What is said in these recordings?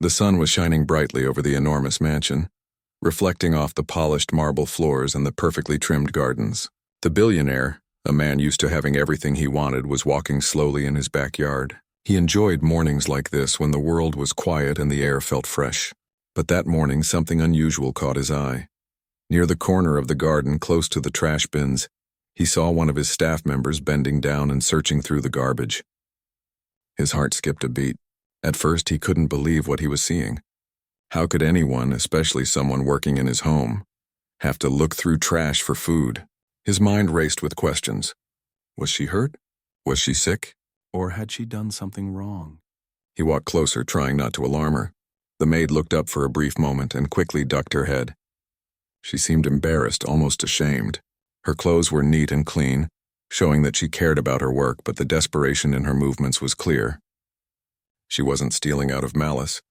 The sun was shining brightly over the enormous mansion, reflecting off the polished marble floors and the perfectly trimmed gardens. The billionaire, a man used to having everything he wanted, was walking slowly in his backyard. He enjoyed mornings like this when the world was quiet and the air felt fresh. But that morning something unusual caught his eye. Near the corner of the garden, close to the trash bins, he saw one of his staff members bending down and searching through the garbage. His heart skipped a beat. At first he couldn't believe what he was seeing. How could anyone, especially someone working in his home, have to look through trash for food? His mind raced with questions. Was she hurt? Was she sick? Or had she done something wrong? He walked closer, trying not to alarm her. The maid looked up for a brief moment and quickly ducked her head. She seemed embarrassed, almost ashamed. Her clothes were neat and clean, showing that she cared about her work, but the desperation in her movements was clear. She wasn't stealing out of malice.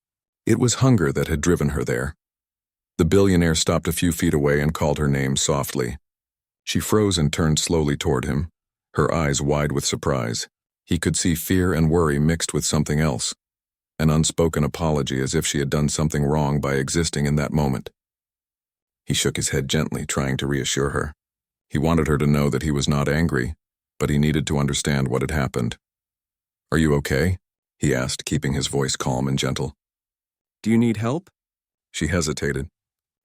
It was hunger that had driven her there. The billionaire stopped a few feet away and called her name softly. She froze and turned slowly toward him, her eyes wide with surprise. He could see fear and worry mixed with something else, an unspoken apology, as if she had done something wrong by existing in that moment. He shook his head gently, trying to reassure her. He wanted her to know that he was not angry, but he needed to understand what had happened. "Are you okay?" he asked, keeping his voice calm and gentle. "Do you need help?" She hesitated.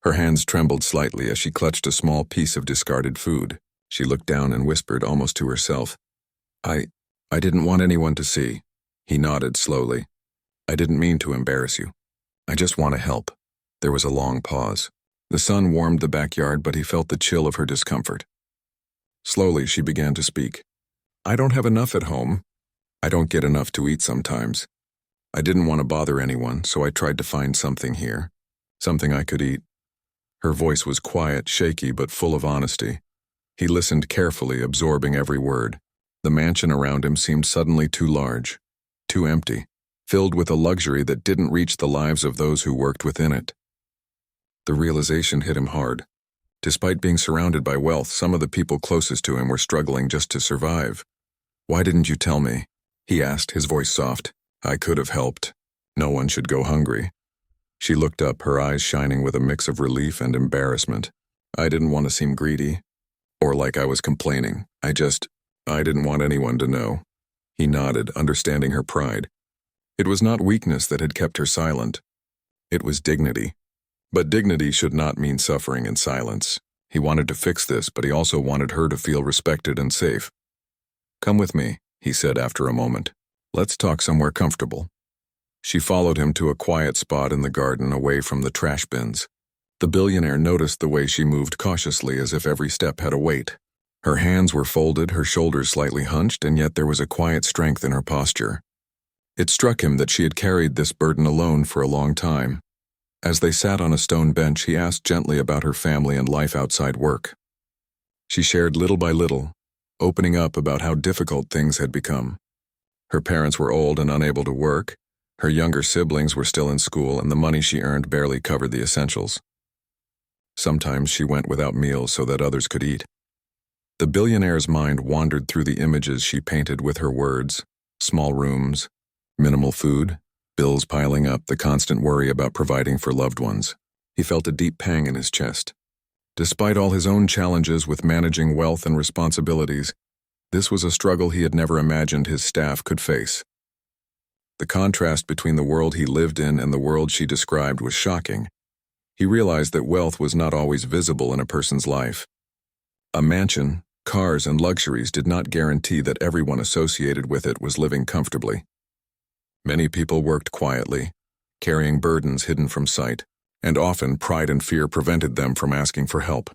Her hands trembled slightly as she clutched a small piece of discarded food. She looked down and whispered almost to herself, I didn't want anyone to see." He nodded slowly. "I didn't mean to embarrass you. I just want to help." There was a long pause. The sun warmed the backyard, but he felt the chill of her discomfort. Slowly, she began to speak. "I don't have enough at home. I don't get enough to eat sometimes. I didn't want to bother anyone, so I tried to find something here, something I could eat." Her voice was quiet, shaky, but full of honesty. He listened carefully, absorbing every word. The mansion around him seemed suddenly too large, too empty, filled with a luxury that didn't reach the lives of those who worked within it. The realization hit him hard. Despite being surrounded by wealth, some of the people closest to him were struggling just to survive. "Why didn't you tell me?" he asked, his voice soft. "I could have helped. No one should go hungry." She looked up, her eyes shining with a mix of relief and embarrassment. "I didn't want to seem greedy, or like I was complaining. I didn't want anyone to know." He nodded, understanding her pride. It was not weakness that had kept her silent. It was dignity. But dignity should not mean suffering in silence. He wanted to fix this, but he also wanted her to feel respected and safe. "Come with me," he said after a moment. "Let's talk somewhere comfortable." She followed him to a quiet spot in the garden, away from the trash bins. The billionaire noticed the way she moved cautiously, as if every step had a weight. Her hands were folded, her shoulders slightly hunched, and yet there was a quiet strength in her posture. It struck him that she had carried this burden alone for a long time. As they sat on a stone bench, he asked gently about her family and life outside work. She shared little by little, opening up about how difficult things had become. Her parents were old and unable to work, her younger siblings were still in school, and the money she earned barely covered the essentials. Sometimes she went without meals so that others could eat. The billionaire's mind wandered through the images she painted with her words: small rooms, minimal food, bills piling up, the constant worry about providing for loved ones. He felt a deep pang in his chest. Despite all his own challenges with managing wealth and responsibilities, this was a struggle he had never imagined his staff could face. The contrast between the world he lived in and the world she described was shocking. He realized that wealth was not always visible in a person's life. A mansion, cars, and luxuries did not guarantee that everyone associated with it was living comfortably. Many people worked quietly, carrying burdens hidden from sight, and often pride and fear prevented them from asking for help.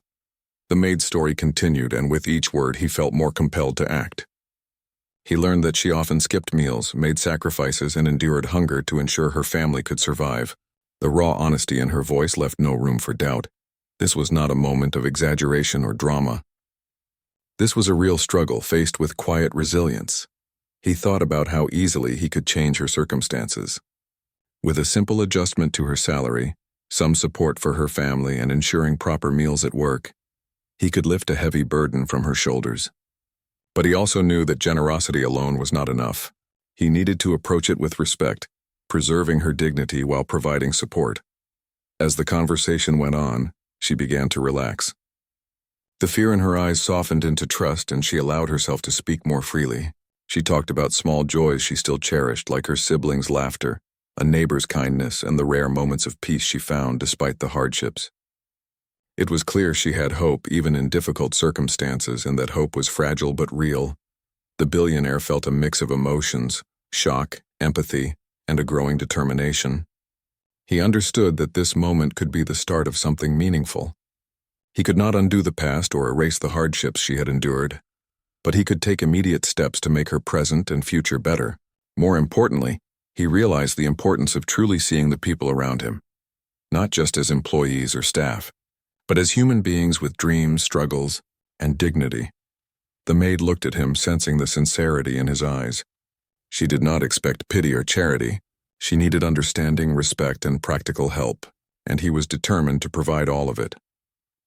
The maid's story continued, and with each word he felt more compelled to act. He learned that she often skipped meals, made sacrifices, and endured hunger to ensure her family could survive. The raw honesty in her voice left no room for doubt. This was not a moment of exaggeration or drama. This was a real struggle faced with quiet resilience. He thought about how easily he could change her circumstances. With a simple adjustment to her salary, some support for her family, and ensuring proper meals at work, he could lift a heavy burden from her shoulders. But he also knew that generosity alone was not enough. He needed to approach it with respect, preserving her dignity while providing support. As the conversation went on, she began to relax. The fear in her eyes softened into trust, and she allowed herself to speak more freely. She talked about small joys she still cherished, like her siblings' laughter, a neighbor's kindness, and the rare moments of peace she found despite the hardships. It was clear she had hope even in difficult circumstances, and that hope was fragile but real. The billionaire felt a mix of emotions, shock, empathy, and a growing determination. He understood that this moment could be the start of something meaningful. He could not undo the past or erase the hardships she had endured, but he could take immediate steps to make her present and future better. More importantly, he realized the importance of truly seeing the people around him, not just as employees or staff, but as human beings with dreams, struggles, and dignity. The maid looked at him, sensing the sincerity in his eyes. She did not expect pity or charity. She needed understanding, respect, and practical help, and he was determined to provide all of it.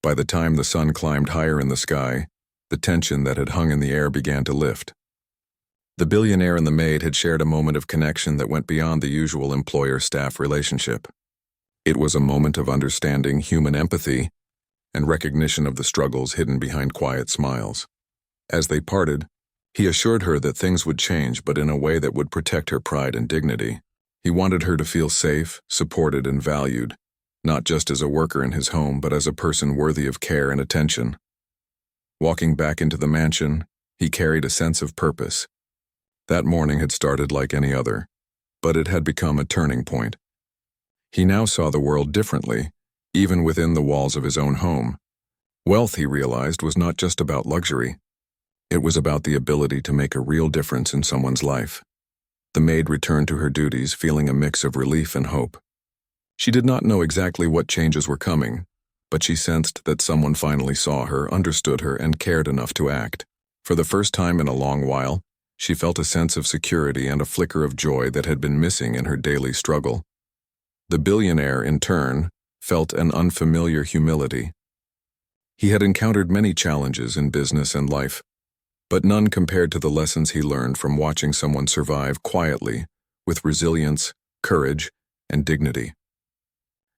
By the time the sun climbed higher in the sky, the tension that had hung in the air began to lift. The billionaire and the maid had shared a moment of connection that went beyond the usual employer-staff relationship. It was a moment of understanding, human empathy, and recognition of the struggles hidden behind quiet smiles. As they parted, he assured her that things would change, but in a way that would protect her pride and dignity. He wanted her to feel safe, supported, and valued, not just as a worker in his home, but as a person worthy of care and attention. Walking back into the mansion, he carried a sense of purpose. That morning had started like any other, but it had become a turning point. He now saw the world differently, even within the walls of his own home. Wealth, he realized, was not just about luxury. It was about the ability to make a real difference in someone's life. The maid returned to her duties, feeling a mix of relief and hope. She did not know exactly what changes were coming, but she sensed that someone finally saw her, understood her, and cared enough to act. For the first time in a long while, she felt a sense of security and a flicker of joy that had been missing in her daily struggle. The billionaire, in turn, felt an unfamiliar humility. He had encountered many challenges in business and life, but none compared to the lessons he learned from watching someone survive quietly, with resilience, courage, and dignity.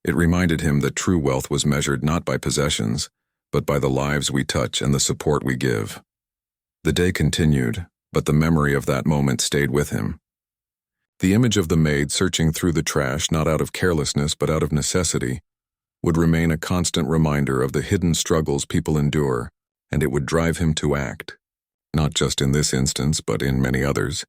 It reminded him that true wealth was measured not by possessions, but by the lives we touch and the support we give. The day continued, but the memory of that moment stayed with him. The image of the maid searching through the trash, not out of carelessness but out of necessity, would remain a constant reminder of the hidden struggles people endure, and it would drive him to act, not just in this instance but in many others,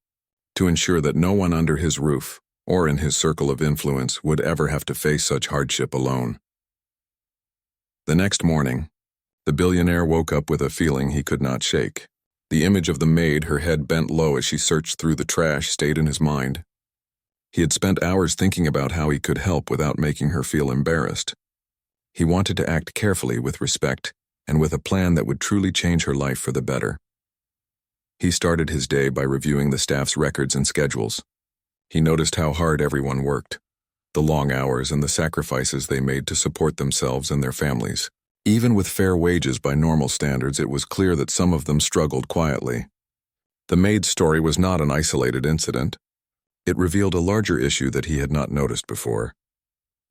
to ensure that no one under his roof or in his circle of influence would ever have to face such hardship alone. The next morning, the billionaire woke up with a feeling he could not shake. The image of the maid, her head bent low as she searched through the trash, stayed in his mind. He had spent hours thinking about how he could help without making her feel embarrassed. He wanted to act carefully, with respect, and with a plan that would truly change her life for the better. He started his day by reviewing the staff's records and schedules. He noticed how hard everyone worked, the long hours and the sacrifices they made to support themselves and their families. Even with fair wages by normal standards, it was clear that some of them struggled quietly. The maid's story was not an isolated incident. It revealed a larger issue that he had not noticed before.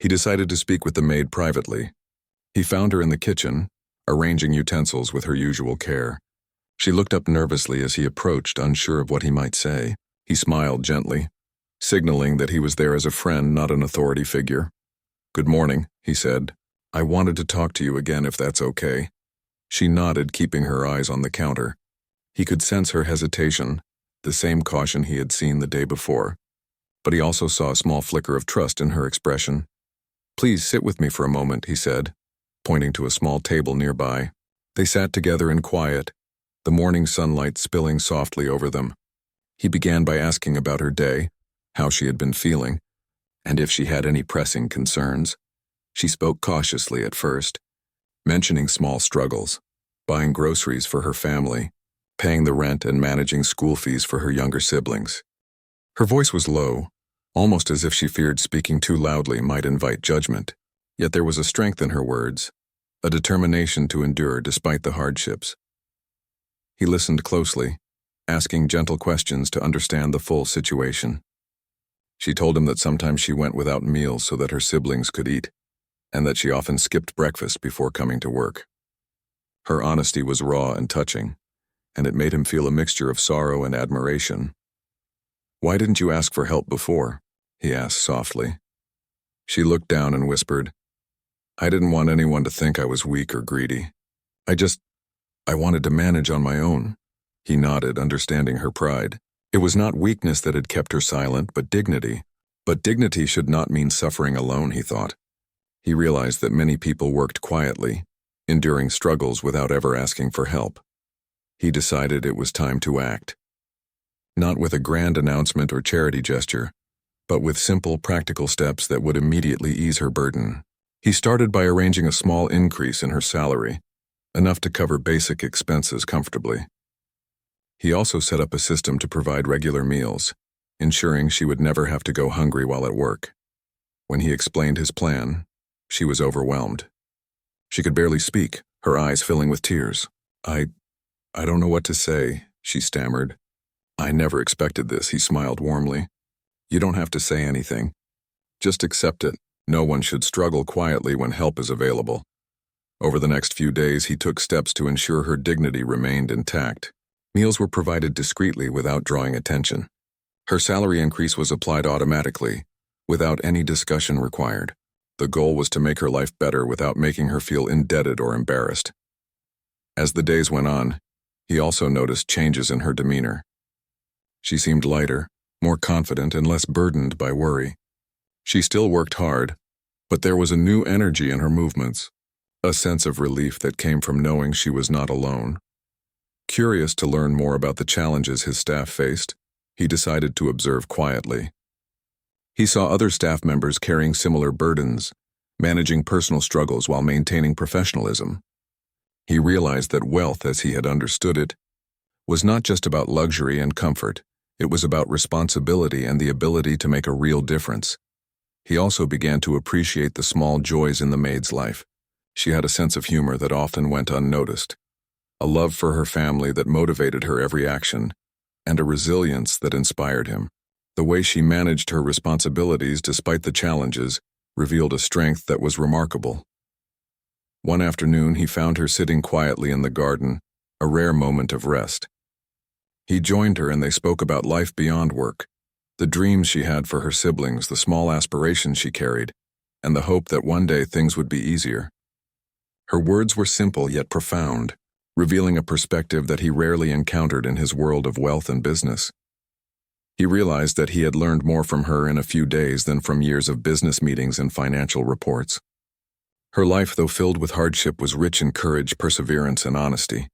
He decided to speak with the maid privately. He found her in the kitchen, arranging utensils with her usual care. She looked up nervously as he approached, unsure of what he might say. He smiled gently, signaling that he was there as a friend, not an authority figure. "Good morning," he said. "I wanted to talk to you again, if that's okay." She nodded, keeping her eyes on the counter. He could sense her hesitation, the same caution he had seen the day before, but he also saw a small flicker of trust in her expression. "Please sit with me for a moment," he said, pointing to a small table nearby. They sat together in quiet, the morning sunlight spilling softly over them. He began by asking about her day, how she had been feeling, and if she had any pressing concerns. She spoke cautiously at first, mentioning small struggles, buying groceries for her family, paying the rent and managing school fees for her younger siblings. Her voice was low, almost as if she feared speaking too loudly might invite judgment, yet there was a strength in her words, a determination to endure despite the hardships. He listened closely, asking gentle questions to understand the full situation. She told him that sometimes she went without meals so that her siblings could eat, and that she often skipped breakfast before coming to work. Her honesty was raw and touching, and it made him feel a mixture of sorrow and admiration. "Why didn't you ask for help before?" he asked softly. She looked down and whispered, "I didn't want anyone to think I was weak or greedy. I wanted to manage on my own." He nodded, understanding her pride. It was not weakness that had kept her silent, but dignity. But dignity should not mean suffering alone, he thought. He realized that many people worked quietly, enduring struggles without ever asking for help. He decided it was time to act. Not with a grand announcement or charity gesture, but with simple, practical steps that would immediately ease her burden. He started by arranging a small increase in her salary, enough to cover basic expenses comfortably. He also set up a system to provide regular meals, ensuring she would never have to go hungry while at work. When he explained his plan, she was overwhelmed. She could barely speak, her eyes filling with tears. I don't know what to say," she stammered. "I never expected this," he smiled warmly. "You don't have to say anything. Just accept it. No one should struggle quietly when help is available." Over the next few days, he took steps to ensure her dignity remained intact. Meals were provided discreetly without drawing attention. Her salary increase was applied automatically, without any discussion required. The goal was to make her life better without making her feel indebted or embarrassed. As the days went on, he also noticed changes in her demeanor. She seemed lighter, more confident, and less burdened by worry. She still worked hard, but there was a new energy in her movements, a sense of relief that came from knowing she was not alone. Curious to learn more about the challenges his staff faced, he decided to observe quietly. He saw other staff members carrying similar burdens, managing personal struggles while maintaining professionalism. He realized that wealth, as he had understood it, was not just about luxury and comfort. It was about responsibility and the ability to make a real difference. He also began to appreciate the small joys in the maid's life. She had a sense of humor that often went unnoticed, a love for her family that motivated her every action, and a resilience that inspired him. The way she managed her responsibilities despite the challenges revealed a strength that was remarkable. One afternoon, he found her sitting quietly in the garden, a rare moment of rest. He joined her and they spoke about life beyond work, the dreams she had for her siblings, the small aspirations she carried, and the hope that one day things would be easier. Her words were simple yet profound, revealing a perspective that he rarely encountered in his world of wealth and business. He realized that he had learned more from her in a few days than from years of business meetings and financial reports. Her life, though filled with hardship, was rich in courage, perseverance, and honesty.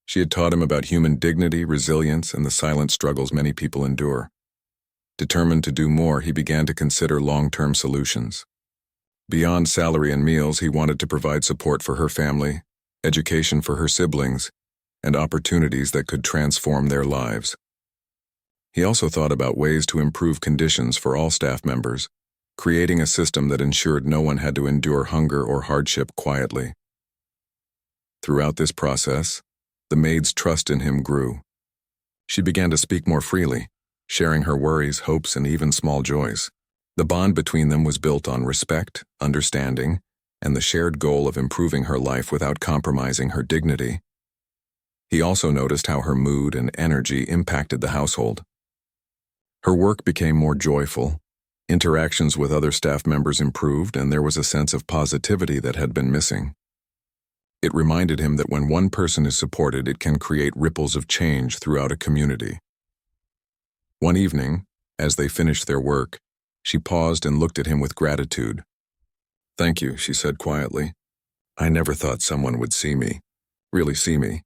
She had taught him about human dignity, resilience, and the silent struggles many people endure. Determined to do more, he began to consider long-term solutions. Beyond salary and meals, he wanted to provide support for her family, education for her siblings, and opportunities that could transform their lives. He also thought about ways to improve conditions for all staff members, creating a system that ensured no one had to endure hunger or hardship quietly. Throughout this process, the maid's trust in him grew. She began to speak more freely, sharing her worries, hopes, and even small joys. The bond between them was built on respect, understanding, and the shared goal of improving her life without compromising her dignity. He also noticed how her mood and energy impacted the household. Her work became more joyful, interactions with other staff members improved, and there was a sense of positivity that had been missing. It reminded him that when one person is supported, it can create ripples of change throughout a community. One evening, as they finished their work, she paused and looked at him with gratitude. "Thank you," she said quietly. "I never thought someone would see me, really see me."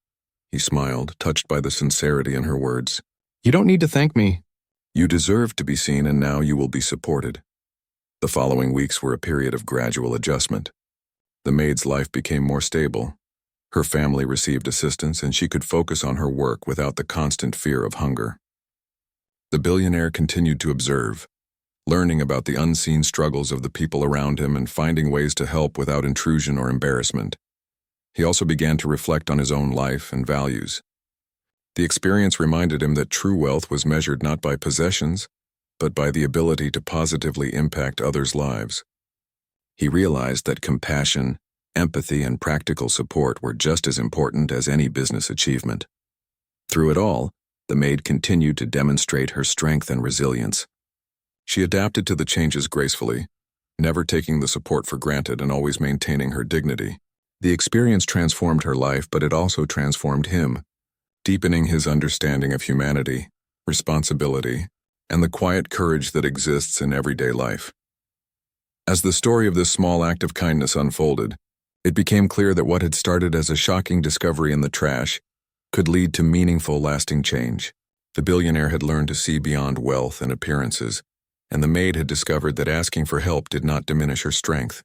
He smiled, touched by the sincerity in her words. "You don't need to thank me. You deserve to be seen, and now you will be supported." The following weeks were a period of gradual adjustment. The maid's life became more stable. Her family received assistance, and she could focus on her work without the constant fear of hunger. The billionaire continued to observe, learning about the unseen struggles of the people around him and finding ways to help without intrusion or embarrassment. He also began to reflect on his own life and values. The experience reminded him that true wealth was measured not by possessions, but by the ability to positively impact others' lives. He realized that compassion, empathy, and practical support were just as important as any business achievement. Through it all, the maid continued to demonstrate her strength and resilience. She adapted to the changes gracefully, never taking the support for granted and always maintaining her dignity. The experience transformed her life, but it also transformed him, deepening his understanding of humanity, responsibility, and the quiet courage that exists in everyday life. As the story of this small act of kindness unfolded, it became clear that what had started as a shocking discovery in the trash could lead to meaningful, lasting change. The billionaire had learned to see beyond wealth and appearances, and the maid had discovered that asking for help did not diminish her strength.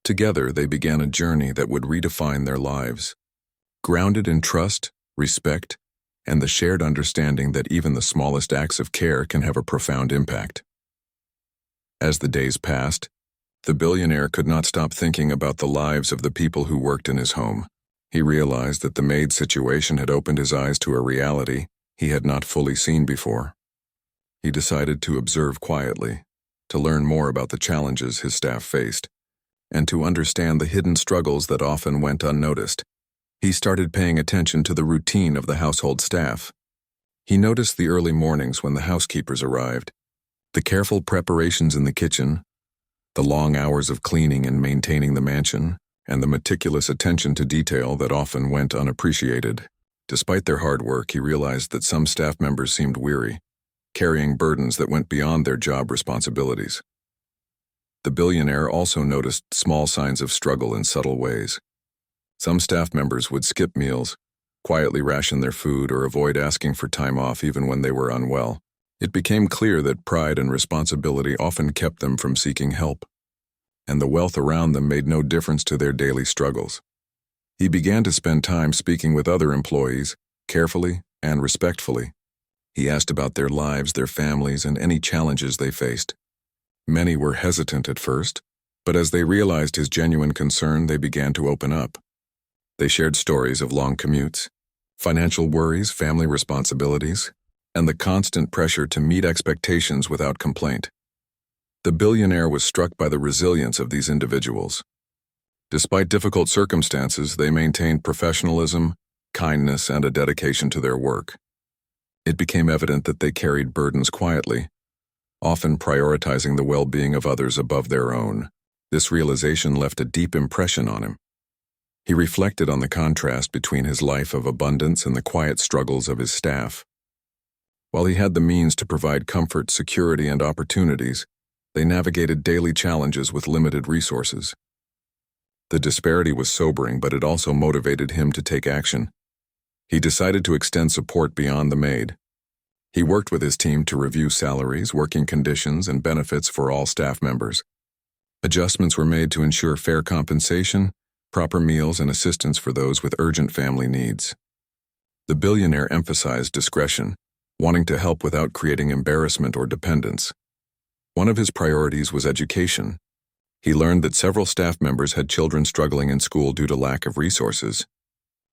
Together, they began a journey that would redefine their lives, grounded in trust, respect, and the shared understanding that even the smallest acts of care can have a profound impact. As the days passed, the billionaire could not stop thinking about the lives of the people who worked in his home. He realized that the maid situation had opened his eyes to a reality he had not fully seen before. He decided to observe quietly, to learn more about the challenges his staff faced, and to understand the hidden struggles that often went unnoticed. He started paying attention to the routine of the household staff. He noticed the early mornings when the housekeepers arrived, the careful preparations in the kitchen, the long hours of cleaning and maintaining the mansion, and the meticulous attention to detail that often went unappreciated. Despite their hard work, he realized that some staff members seemed weary, carrying burdens that went beyond their job responsibilities. The billionaire also noticed small signs of struggle in subtle ways. Some staff members would skip meals, quietly ration their food, or avoid asking for time off even when they were unwell. It became clear that pride and responsibility often kept them from seeking help, and the wealth around them made no difference to their daily struggles. He began to spend time speaking with other employees, carefully and respectfully. He asked about their lives, their families, and any challenges they faced. Many were hesitant at first, but as they realized his genuine concern, they began to open up. They shared stories of long commutes, financial worries, family responsibilities, and the constant pressure to meet expectations without complaint. The billionaire was struck by the resilience of these individuals. Despite difficult circumstances, they maintained professionalism, kindness, and a dedication to their work. It became evident that they carried burdens quietly, often prioritizing the well-being of others above their own. This realization left a deep impression on him. He reflected on the contrast between his life of abundance and the quiet struggles of his staff. While he had the means to provide comfort, security, and opportunities, they navigated daily challenges with limited resources. The disparity was sobering, but it also motivated him to take action. He decided to extend support beyond the maid. He worked with his team to review salaries, working conditions, and benefits for all staff members. Adjustments were made to ensure fair compensation, proper meals, and assistance for those with urgent family needs. The billionaire emphasized discretion, wanting to help without creating embarrassment or dependence. One of his priorities was education. He learned that several staff members had children struggling in school due to lack of resources.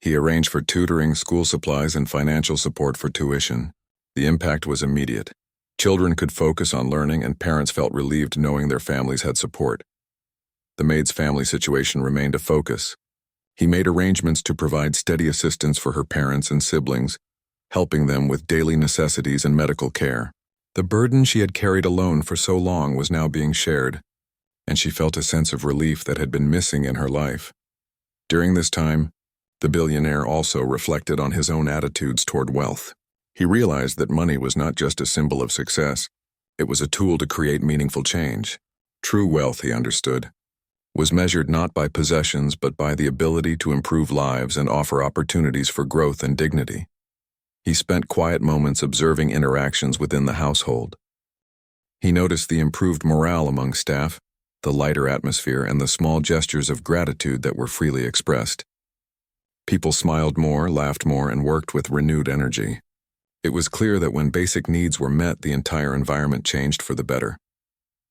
He arranged for tutoring, school supplies, and financial support for tuition. The impact was immediate. Children could focus on learning, and parents felt relieved knowing their families had support. The maid's family situation remained a focus. He made arrangements to provide steady assistance for her parents and siblings, helping them with daily necessities and medical care. The burden she had carried alone for so long was now being shared, and she felt a sense of relief that had been missing in her life. During this time, the billionaire also reflected on his own attitudes toward wealth. He realized that money was not just a symbol of success, it was a tool to create meaningful change. True wealth, he understood, was measured not by possessions but by the ability to improve lives and offer opportunities for growth and dignity. He spent quiet moments observing interactions within the household. He noticed the improved morale among staff, the lighter atmosphere, and the small gestures of gratitude that were freely expressed. People smiled more, laughed more, and worked with renewed energy. It was clear that when basic needs were met, the entire environment changed for the better.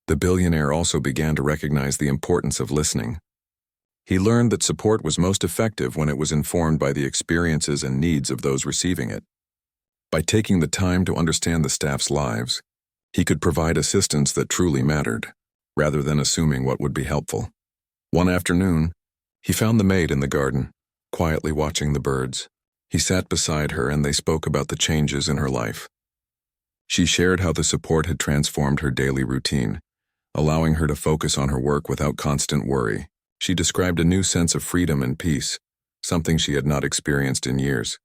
The billionaire also began to recognize the importance of listening. He learned that support was most effective when it was informed by the experiences and needs of those receiving it. By taking the time to understand the staff's lives, He could provide assistance that truly mattered, rather than assuming what would be helpful. One afternoon, he found the maid in the garden, quietly watching the birds. He sat beside her and they spoke about the changes in her life. She shared how the support had transformed her daily routine, allowing her to focus on her work without constant worry. She described a new sense of freedom and peace, something she had not experienced in years.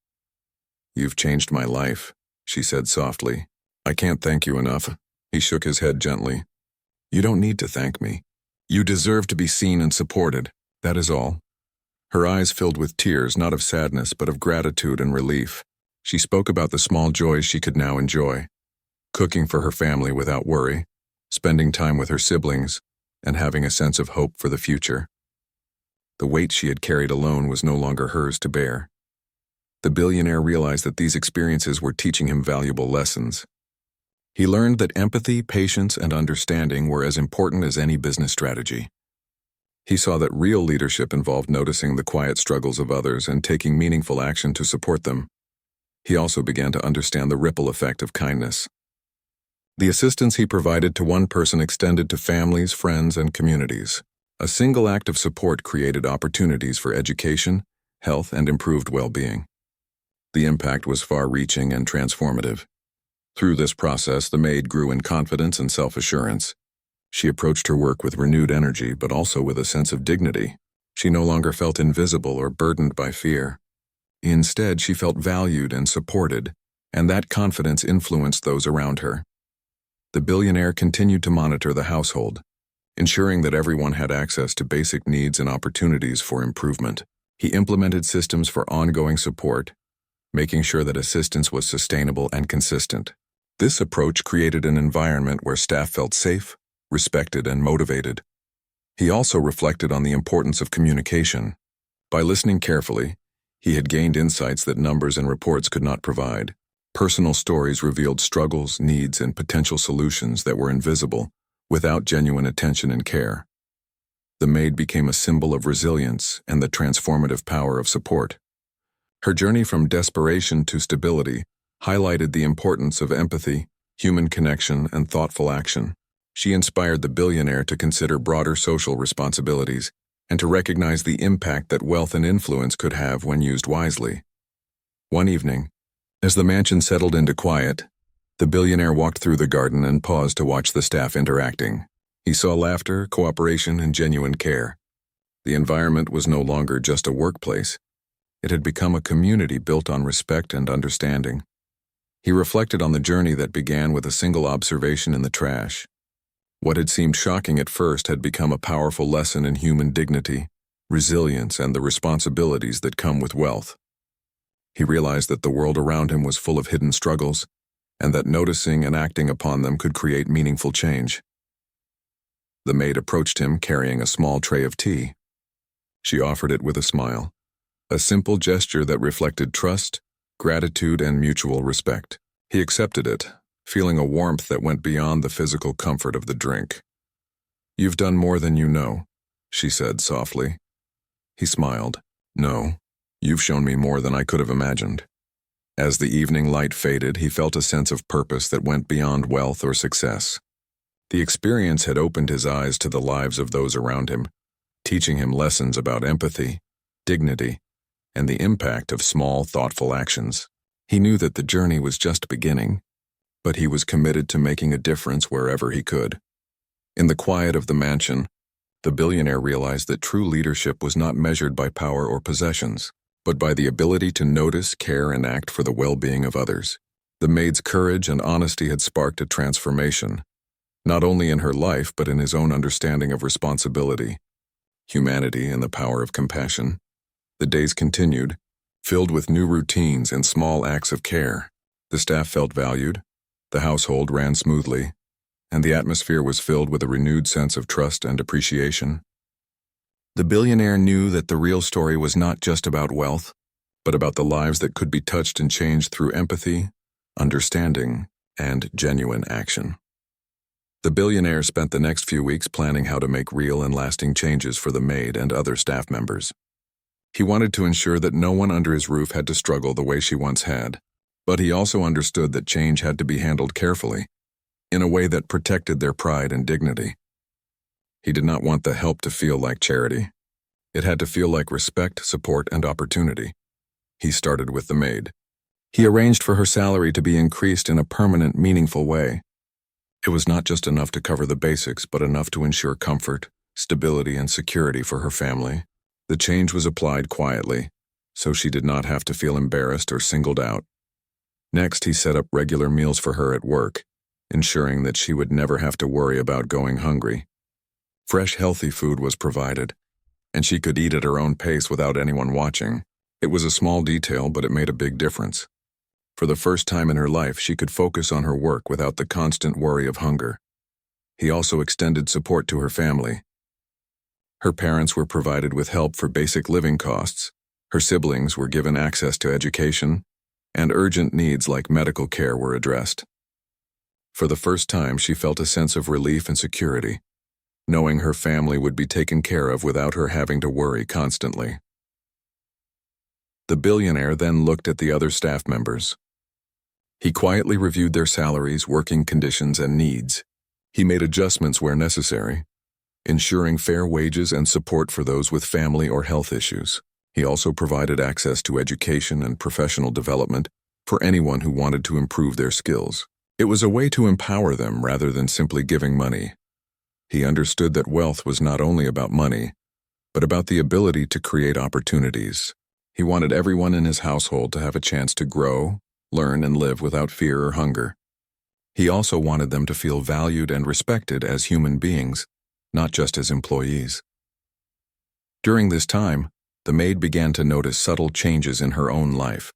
"You've changed my life," she said softly. "I can't thank you enough." He shook his head gently. "You don't need to thank me. You deserve to be seen and supported. That is all." Her eyes filled with tears, not of sadness, but of gratitude and relief. She spoke about the small joys she could now enjoy: cooking for her family without worry, spending time with her siblings, and having a sense of hope for the future. The weight she had carried alone was no longer hers to bear. The billionaire realized that these experiences were teaching him valuable lessons. He learned that empathy, patience, and understanding were as important as any business strategy. He saw that real leadership involved noticing the quiet struggles of others and taking meaningful action to support them. He also began to understand the ripple effect of kindness. The assistance he provided to one person extended to families, friends, and communities. A single act of support created opportunities for education, health, and improved well-being. The impact was far-reaching and transformative. Through this process, the maid grew in confidence and self-assurance. She approached her work with renewed energy, but also with a sense of dignity. She no longer felt invisible or burdened by fear. Instead, she felt valued and supported, and that confidence influenced those around her. The billionaire continued to monitor the household, ensuring that everyone had access to basic needs and opportunities for improvement. He implemented systems for ongoing support, making sure that assistance was sustainable and consistent. This approach created an environment where staff felt safe, respected, and motivated. He also reflected on the importance of communication. By listening carefully, he had gained insights that numbers and reports could not provide. Personal stories revealed struggles, needs, and potential solutions that were invisible without genuine attention and care. The maid became a symbol of resilience and the transformative power of support. Her journey from desperation to stability highlighted the importance of empathy, human connection, and thoughtful action. She inspired the billionaire to consider broader social responsibilities and to recognize the impact that wealth and influence could have when used wisely. One evening, as the mansion settled into quiet, the billionaire walked through the garden and paused to watch the staff interacting. He saw laughter, cooperation, and genuine care. The environment was no longer just a workplace. It had become a community built on respect and understanding. He reflected on the journey that began with a single observation in the trash. What had seemed shocking at first had become a powerful lesson in human dignity, resilience, and the responsibilities that come with wealth. He realized that the world around him was full of hidden struggles, and that noticing and acting upon them could create meaningful change. The maid approached him carrying a small tray of tea. She offered it with a smile, a simple gesture that reflected trust, gratitude, and mutual respect. He accepted it, feeling a warmth that went beyond the physical comfort of the drink. "You've done more than you know," she said softly. He smiled. "No, you've shown me more than I could have imagined." As the evening light faded, he felt a sense of purpose that went beyond wealth or success. The experience had opened his eyes to the lives of those around him, teaching him lessons about empathy, dignity, and the impact of small, thoughtful actions. He knew that the journey was just beginning, but he was committed to making a difference wherever he could. In the quiet of the mansion, the billionaire realized that true leadership was not measured by power or possessions, but by the ability to notice, care, and act for the well-being of others. The maid's courage and honesty had sparked a transformation, not only in her life but in his own understanding of responsibility, humanity, and the power of compassion. The days continued, filled with new routines and small acts of care. The staff felt valued, the household ran smoothly, and the atmosphere was filled with a renewed sense of trust and appreciation. The billionaire knew that the real story was not just about wealth, but about the lives that could be touched and changed through empathy, understanding, and genuine action. The billionaire spent the next few weeks planning how to make real and lasting changes for the maid and other staff members. He wanted to ensure that no one under his roof had to struggle the way she once had, but he also understood that change had to be handled carefully. in a way that protected their pride and dignity. He did not want the help to feel like charity. It had to feel like respect, support, and opportunity. He started with the maid. He arranged for her salary to be increased in a permanent, meaningful way. It was not just enough to cover the basics, but enough to ensure comfort, stability, and security for her family. The change was applied quietly, so she did not have to feel embarrassed or singled out. Next, he set up regular meals for her at work, ensuring that she would never have to worry about going hungry. Fresh, healthy food was provided, and she could eat at her own pace without anyone watching. It was a small detail, but it made a big difference. For the first time in her life, she could focus on her work without the constant worry of hunger. He also extended support to her family. Her parents were provided with help for basic living costs, her siblings were given access to education, and urgent needs like medical care were addressed. For the first time, she felt a sense of relief and security, knowing her family would be taken care of without her having to worry constantly. The billionaire then looked at the other staff members. He quietly reviewed their salaries, working conditions, and needs. He made adjustments where necessary, ensuring fair wages and support for those with family or health issues. He also provided access to education and professional development for anyone who wanted to improve their skills. It was a way to empower them rather than simply giving money. He understood that wealth was not only about money, but about the ability to create opportunities. He wanted everyone in his household to have a chance to grow, learn, and live without fear or hunger. He also wanted them to feel valued and respected as human beings, not just as employees. During this time, the maid began to notice subtle changes in her own life.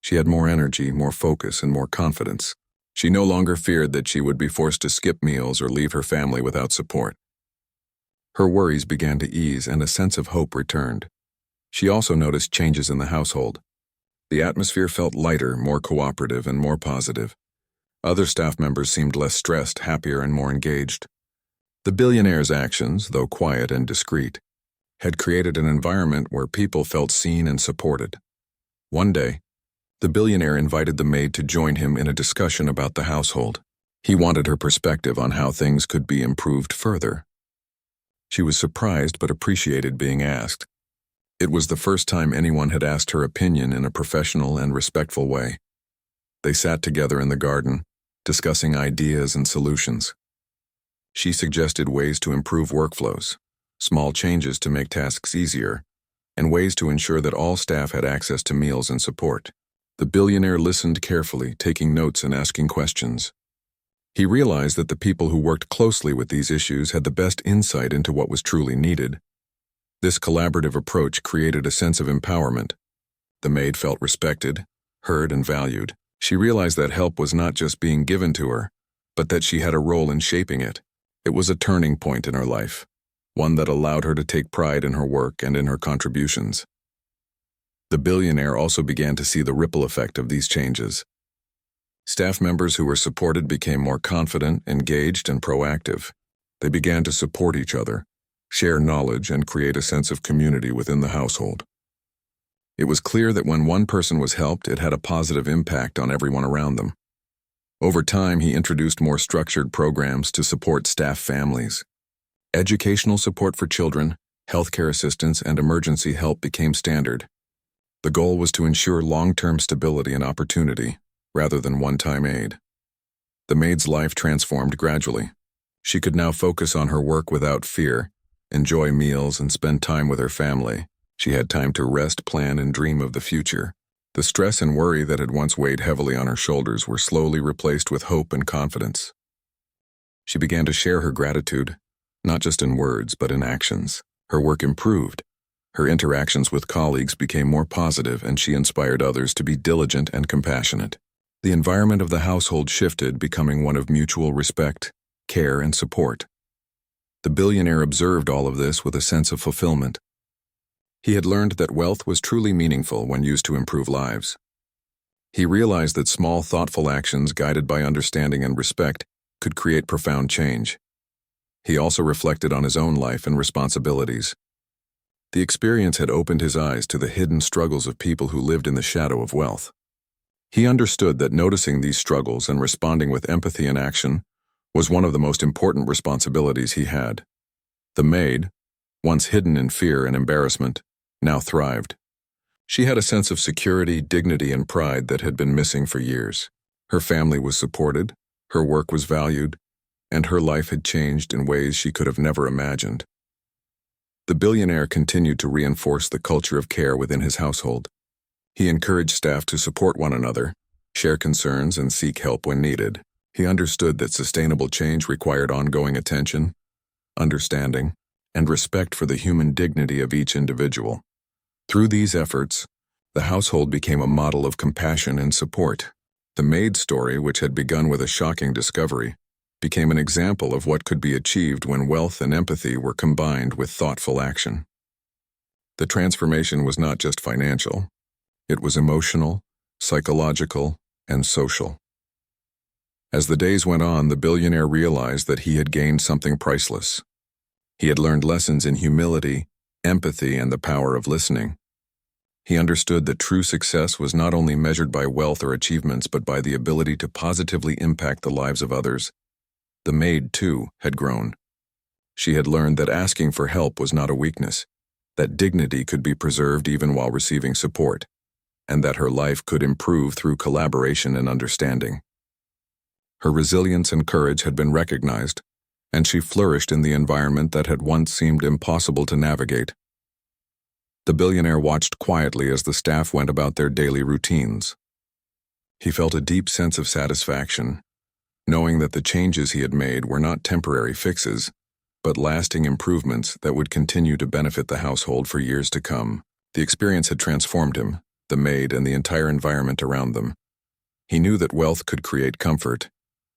She had more energy, more focus, and more confidence. She no longer feared that she would be forced to skip meals or leave her family without support. Her worries began to ease and a sense of hope returned. She also noticed changes in the household. The atmosphere felt lighter, more cooperative, and more positive. Other staff members seemed less stressed, happier, and more engaged. The billionaire's actions, though quiet and discreet, had created an environment where people felt seen and supported. One day, the billionaire invited the maid to join him in a discussion about the household. He wanted her perspective on how things could be improved further. She was surprised but appreciated being asked. It was the first time anyone had asked her opinion in a professional and respectful way. They sat together in the garden, discussing ideas and solutions. She suggested ways to improve workflows, small changes to make tasks easier, and ways to ensure that all staff had access to meals and support. The billionaire listened carefully, taking notes and asking questions. He realized that the people who worked closely with these issues had the best insight into what was truly needed. This collaborative approach created a sense of empowerment. The maid felt respected, heard, and valued. She realized that help was not just being given to her, but that she had a role in shaping it. It was a turning point in her life, one that allowed her to take pride in her work and in her contributions. The billionaire also began to see the ripple effect of these changes. Staff members who were supported became more confident, engaged, and proactive. They began to support each other, share knowledge, and create a sense of community within the household. It was clear that when one person was helped, it had a positive impact on everyone around them. Over time, he introduced more structured programs to support staff families. Educational support for children, healthcare assistance, and emergency help became standard. The goal was to ensure long-term stability and opportunity, rather than one-time aid. The maid's life transformed gradually. She could now focus on her work without fear, enjoy meals, and spend time with her family. She had time to rest, plan, and dream of the future. The stress and worry that had once weighed heavily on her shoulders were slowly replaced with hope and confidence. She began to share her gratitude, not just in words, but in actions. Her work improved. Her interactions with colleagues became more positive, and she inspired others to be diligent and compassionate. The environment of the household shifted, becoming one of mutual respect, care, and support. The billionaire observed all of this with a sense of fulfillment. He had learned that wealth was truly meaningful when used to improve lives. He realized that small, thoughtful actions guided by understanding and respect could create profound change. He also reflected on his own life and responsibilities. The experience had opened his eyes to the hidden struggles of people who lived in the shadow of wealth. He understood that noticing these struggles and responding with empathy and action was one of the most important responsibilities he had. The maid, once hidden in fear and embarrassment, now thrived. She had a sense of security, dignity, and pride that had been missing for years. Her family was supported, her work was valued, and her life had changed in ways she could have never imagined. The billionaire continued to reinforce the culture of care within his household. He encouraged staff to support one another, share concerns, and seek help when needed. He understood that sustainable change required ongoing attention, understanding, and respect for the human dignity of each individual. Through these efforts, the household became a model of compassion and support. The Maid story, which had begun with a shocking discovery, became an example of what could be achieved when wealth and empathy were combined with thoughtful action. The transformation was not just financial, it was emotional, psychological, and social. As the days went on, the billionaire realized that he had gained something priceless. He had learned lessons in humility, empathy, and the power of listening. He understood that true success was not only measured by wealth or achievements, but by the ability to positively impact the lives of others. The maid, too, had grown. She had learned that asking for help was not a weakness, that dignity could be preserved even while receiving support, and that her life could improve through collaboration and understanding. Her resilience and courage had been recognized, and she flourished in the environment that had once seemed impossible to navigate. The billionaire watched quietly as the staff went about their daily routines. He felt a deep sense of satisfaction, knowing that the changes he had made were not temporary fixes, but lasting improvements that would continue to benefit the household for years to come. The experience had transformed him, the maid, and the entire environment around them. He knew that wealth could create comfort,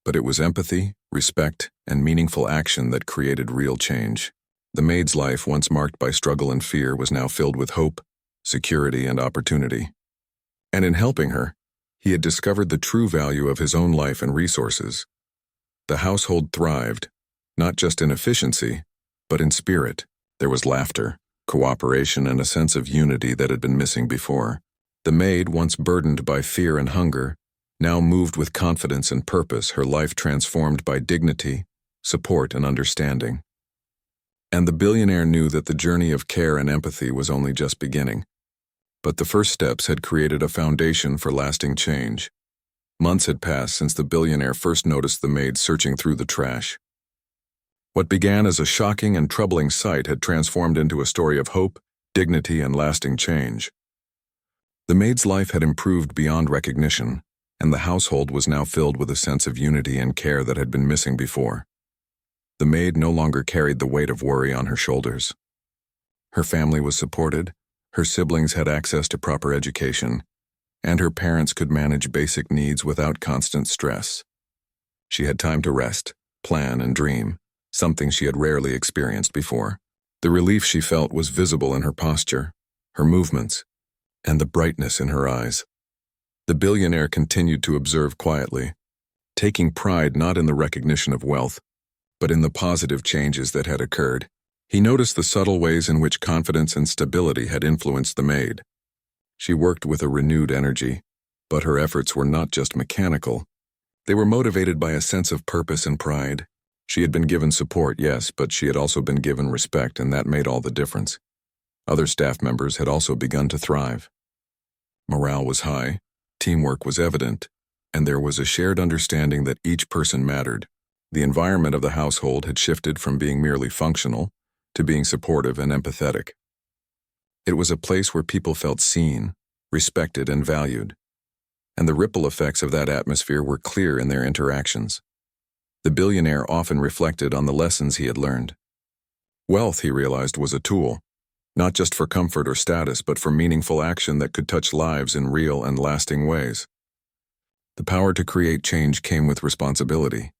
but it was empathy, respect, and meaningful action that created real change. The maid's life, once marked by struggle and fear, was now filled with hope, security, and opportunity. And in helping her, he had discovered the true value of his own life and resources. The household thrived, not just in efficiency, but in spirit. There was laughter, cooperation, and a sense of unity that had been missing before. The maid, once burdened by fear and hunger, now moved with confidence and purpose, her life transformed by dignity, support, and understanding. And the billionaire knew that the journey of care and empathy was only just beginning. But the first steps had created a foundation for lasting change. Months had passed since the billionaire first noticed the maid searching through the trash. What began as a shocking and troubling sight had transformed into a story of hope, dignity, and lasting change. The maid's life had improved beyond recognition, and the household was now filled with a sense of unity and care that had been missing before. The maid no longer carried the weight of worry on her shoulders. Her family was supported, her siblings had access to proper education, and her parents could manage basic needs without constant stress. She had time to rest, plan, and dream, something she had rarely experienced before. The relief she felt was visible in her posture, her movements, and the brightness in her eyes. The billionaire continued to observe quietly, taking pride not in the recognition of wealth, but in the positive changes that had occurred. He noticed the subtle ways in which confidence and stability had influenced the maid. She worked with a renewed energy, but her efforts were not just mechanical. They were motivated by a sense of purpose and pride. She had been given support, yes, but she had also been given respect, and that made all the difference. Other staff members had also begun to thrive. Morale was high, teamwork was evident, and there was a shared understanding that each person mattered. The environment of the household had shifted from being merely functional to being supportive and empathetic. It was a place where people felt seen, respected, and valued, and the ripple effects of that atmosphere were clear in their interactions. The billionaire often reflected on the lessons he had learned. Wealth, he realized, was a tool, not just for comfort or status, but for meaningful action that could touch lives in real and lasting ways. The power to create change came with responsibility,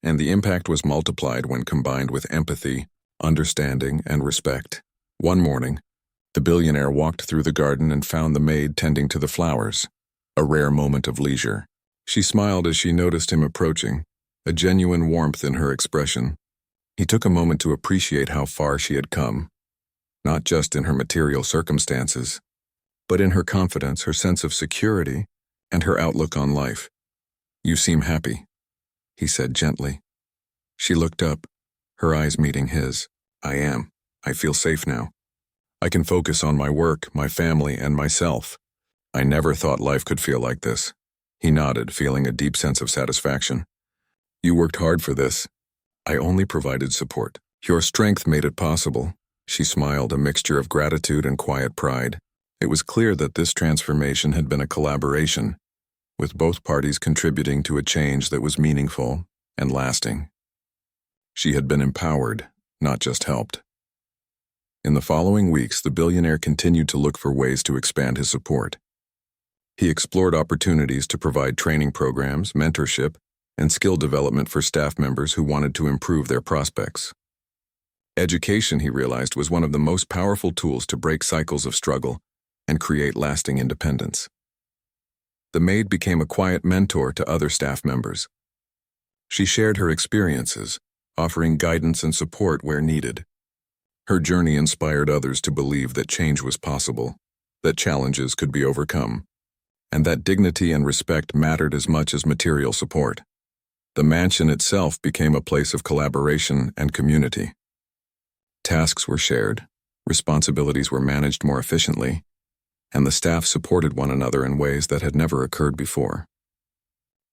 and the impact was multiplied when combined with empathy, understanding, and respect. One morning, the billionaire walked through the garden and found the maid tending to the flowers, a rare moment of leisure. She smiled as she noticed him approaching, a genuine warmth in her expression. He took a moment to appreciate how far she had come, not just in her material circumstances, but in her confidence, her sense of security, and her outlook on life. "You seem happy," he said gently. She looked up, her eyes meeting his. I am. I feel safe now. I can focus on my work, my family, and myself. I never thought life could feel like this. He nodded, feeling a deep sense of satisfaction. You worked hard for this. I only provided support. Your strength made it possible. She smiled, a mixture of gratitude and quiet pride. It was clear that this transformation had been a collaboration, with both parties contributing to a change that was meaningful and lasting. She had been empowered, not just helped. In the following weeks, the billionaire continued to look for ways to expand his support. He explored opportunities to provide training programs, mentorship, and skill development for staff members who wanted to improve their prospects. Education, he realized, was one of the most powerful tools to break cycles of struggle and create lasting independence. The maid became a quiet mentor to other staff members. She shared her experiences, offering guidance and support where needed. Her journey inspired others to believe that change was possible, that challenges could be overcome, and that dignity and respect mattered as much as material support. The mansion itself became a place of collaboration and community. Tasks were shared, responsibilities were managed more efficiently, and the staff supported one another in ways that had never occurred before.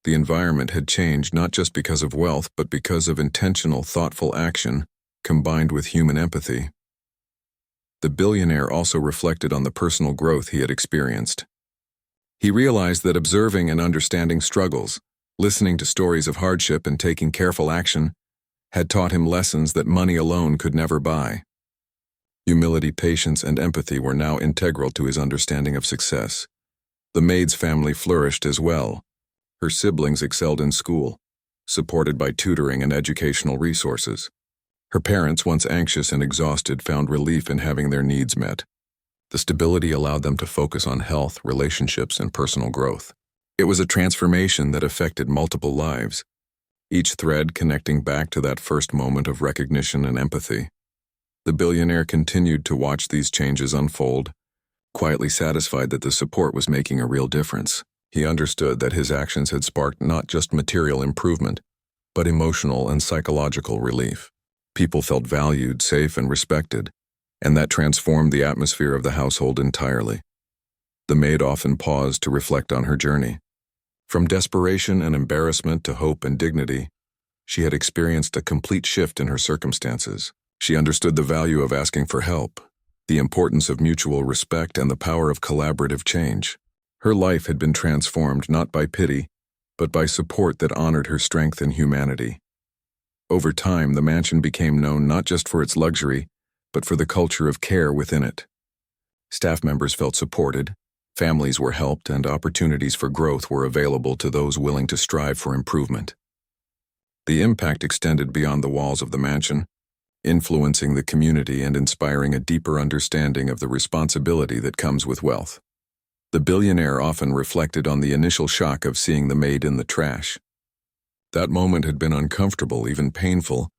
The environment had changed not just because of wealth, but because of intentional, thoughtful action combined with human empathy. The billionaire also reflected on the personal growth he had experienced. He realized that observing and understanding struggles, listening to stories of hardship and taking careful action, had taught him lessons that money alone could never buy. Humility, patience, and empathy were now integral to his understanding of success. The maid's family flourished as well. Her siblings excelled in school, supported by tutoring and educational resources. Her parents, once anxious and exhausted, found relief in having their needs met. The stability allowed them to focus on health, relationships, and personal growth. It was a transformation that affected multiple lives, each thread connecting back to that first moment of recognition and empathy. The billionaire continued to watch these changes unfold, quietly satisfied that the support was making a real difference. He understood that his actions had sparked not just material improvement, but emotional and psychological relief. People felt valued, safe, and respected, and that transformed the atmosphere of the household entirely. The maid often paused to reflect on her journey. From desperation and embarrassment to hope and dignity, she had experienced a complete shift in her circumstances. She understood the value of asking for help, the importance of mutual respect, and the power of collaborative change. Her life had been transformed not by pity, but by support that honored her strength and humanity. Over time, the mansion became known not just for its luxury, but for the culture of care within it. Staff members felt supported, families were helped, and opportunities for growth were available to those willing to strive for improvement. The impact extended beyond the walls of the mansion, influencing the community and inspiring a deeper understanding of the responsibility that comes with wealth. The billionaire often reflected on the initial shock of seeing the maid in the trash. That moment had been uncomfortable, even painful,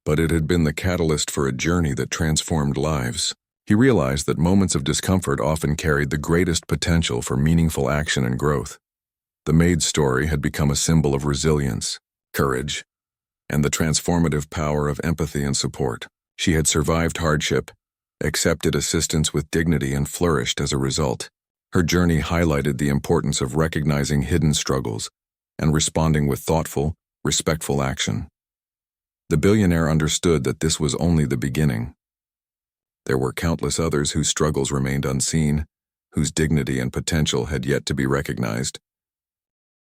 but it had been the catalyst for a journey that transformed lives. He realized that moments of discomfort often carried the greatest potential for meaningful action and growth. The maid's story had become a symbol of resilience, courage, and the transformative power of empathy and support. She had survived hardship, accepted assistance with dignity, and flourished as a result. Her journey highlighted the importance of recognizing hidden struggles and responding with thoughtful, respectful action. The billionaire understood that this was only the beginning. There were countless others whose struggles remained unseen, whose dignity and potential had yet to be recognized.